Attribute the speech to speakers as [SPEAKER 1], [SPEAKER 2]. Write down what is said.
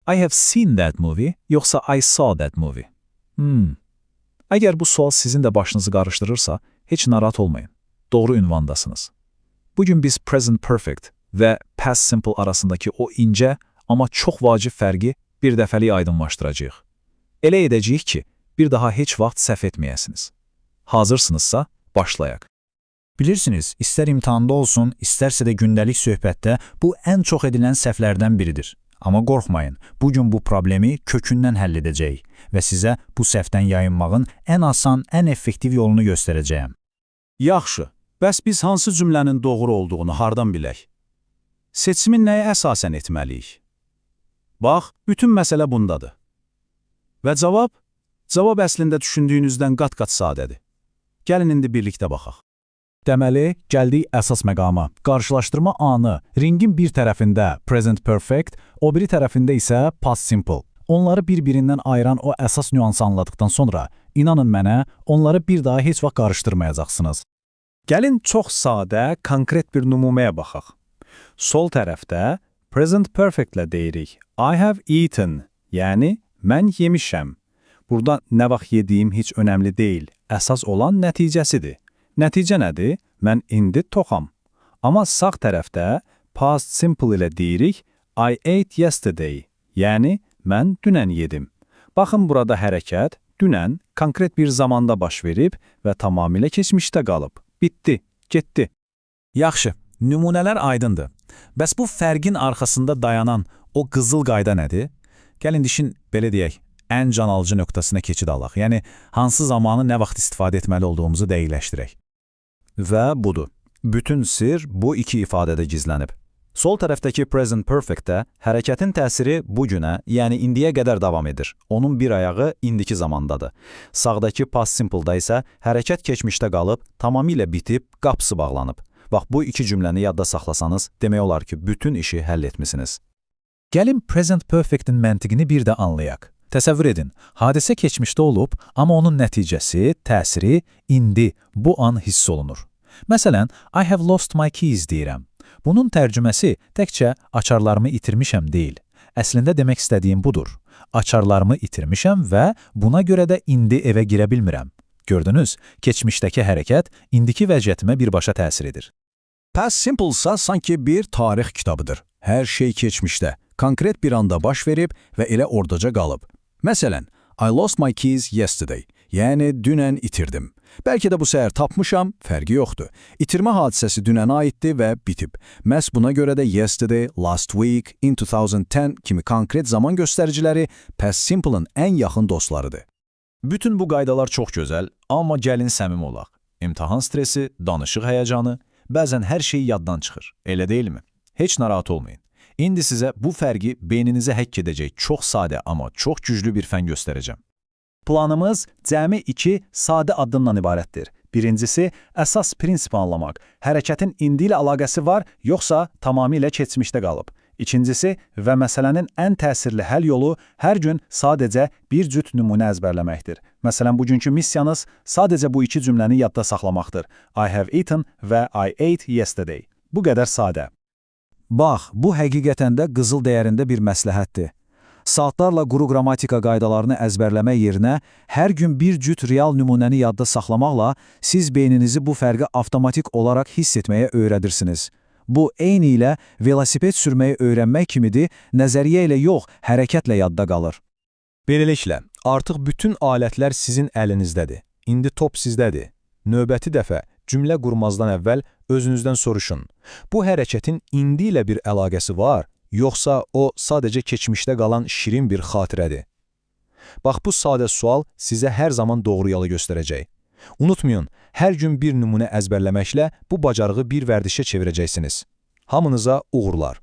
[SPEAKER 1] I have seen that movie, yoxsa I saw that movie? Əgər bu sual sizin də başınızı qarışdırırsa, heç narahat olmayın. Doğru ünvandasınız. Bugün biz present perfect və past simple arasındakı o incə, amma çox vacib fərqi bir dəfəlik aydınlaşdıracağıq. Elə edəcəyik ki, bir daha heç vaxt səhv etməyəsiniz. Hazırsınızsa, başlayaq.
[SPEAKER 2] Bilirsiniz, istər imtahanda olsun, istərsə də gündəlik söhbətdə bu ən çox edilən səhvlərdən biridir. Amma qorxmayın, bugün bu problemi kökündən həll edəcəyik və sizə bu səhvdən yayınmağın ən asan, ən effektiv yolunu göstərəcəyəm.
[SPEAKER 3] Yaxşı, bəs biz hansı cümlənin doğru olduğunu hardan bilək? Seçimin nəyə əsasən etməliyik? Bax, bütün məsələ bundadır. Və cavab? Cavab əslində düşündüyünüzdən qat-qat sadədir. Gəlin indi birlikdə baxaq.
[SPEAKER 2] Deməli, gəldik əsas məqama. Qarşılaşdırma anı, ringin bir tərəfində present perfect, o biri tərəfində isə past simple. Onları bir-birindən ayıran o əsas nüansı anladıqdan sonra, inanın mənə, onları bir daha heç vaxt qarışdırmayacaqsınız.
[SPEAKER 3] Gəlin çox sadə, konkret bir nümunəyə baxaq. Sol tərəfdə present perfect-lə deyirik. I have eaten, yəni mən yemişəm. Burada nə vaxt yediyim heç önəmli deyil. Əsas olan nəticəsidir. Nəticə nədir? Mən indi toxam. Amma sağ tərəfdə past simple ilə deyirik I ate yesterday, yəni mən dünən yedim. Baxın, burada hərəkət dünən konkret bir zamanda baş verib və tamamilə keçmişdə qalıb. Bitdi, getdi.
[SPEAKER 1] Yaxşı, nümunələr aydındır. Bəs bu fərqin arxasında dayanan o qızıl qayda nədir? Gəlin dişin, belə deyək, ən can alıcı nöqtasına keçid alaq. Yəni, hansı zamanı nə vaxt istifadə etməli olduğumuzu dəqiqləşdirək.
[SPEAKER 3] Və budur. Bütün sir bu iki ifadədə gizlənib. Sol tərəfdəki present perfect-də hərəkətin təsiri bugünə, yəni indiyə qədər davam edir. Onun bir ayağı indiki zamandadır. Sağdakı past simple-da isə hərəkət keçmişdə qalıb, tamamilə bitib, qapısı bağlanıb. Bax, bu iki cümləni yadda saxlasanız, demək olar ki, bütün işi həll etmisiniz.
[SPEAKER 1] Gəlin present perfect-in məntiqini bir də anlayaq. Təsəvvür edin, hadisə keçmişdə olub, amma onun nəticəsi, təsiri indi, bu an hiss olunur. Məsələn, I have lost my keys deyirəm. Bunun tərcüməsi təkcə açarlarımı itirmişəm deyil. Əslində demək istədiyim budur. Açarlarımı itirmişəm və buna görə də indi evə girə bilmirəm. Gördünüz, keçmişdəki hərəkət indiki vəziyyətimə birbaşa təsir edir.
[SPEAKER 3] Past simple-sa sanki bir tarix kitabıdır. Hər şey keçmişdə, konkret bir anda baş verib və elə ordaca qalıb. Məsələn, I lost my keys yesterday, yəni dünən itirdim. Bəlkə də bu səhər tapmışam, fərqi yoxdur. İtirmə hadisəsi dünənə aiddir və bitib. Məhz buna görə də yesterday, last week, in 2010 kimi konkret zaman göstəriciləri past simple-ın ən yaxın dostlarıdır. Bütün bu qaydalar çox gözəl, amma gəlin səmimi olaq. İmtahan stresi, danışıq həyəcanı, bəzən hər şey yaddan çıxır, elə deyilmi? Heç narahat olmayın. İndi sizə bu fərqi beyninizə həkk edəcək çox sadə, amma çox güclü bir fən göstərəcəm. Planımız cəmi 2 sadə addımdan ibarətdir. Birincisi, əsas prinsipi anlamaq. Hərəkətin indi ilə əlaqəsi var, yoxsa tamamilə keçmişdə qalıb. İkincisi və məsələnin ən təsirli həll yolu hər gün sadəcə bir cüt nümunə əzbərləməkdir. Məsələn, bugünkü missiyanız sadəcə bu iki cümləni yadda saxlamaqdır. I have eaten və I ate yesterday. Bu qədər sadə. Bax, bu həqiqətən də qızıl dəyərində bir məsləhətdir. Saatlarla quru qrammatika qaydalarını əzbərləmək yerinə hər gün bir cüt real nümunəni yadda saxlamaqla siz beyninizi bu fərqi avtomatik olaraq hiss etməyə öyrədirsiniz. Bu, eyni ilə velosiped sürməyi öyrənmək kimidir, nəzəriyyə ilə yox, hərəkətlə yadda qalır. Beləliklə, artıq bütün alətlər sizin əlinizdədir. İndi top sizdədir. Növbəti dəfə cümlə qurmazdan əvvəl özünüzdən soruşun. Bu hərəkətin indi ilə bir əlaqəsi var, yoxsa o sadəcə keçmişdə qalan şirin bir xatirədir? Bax, bu sadə sual sizə hər zaman doğru yolu göstərəcək. Unutmayın, hər gün bir nümunə əzbərləməklə bu bacarığı bir vərdişə çevirəcəksiniz. Hamınıza uğurlar.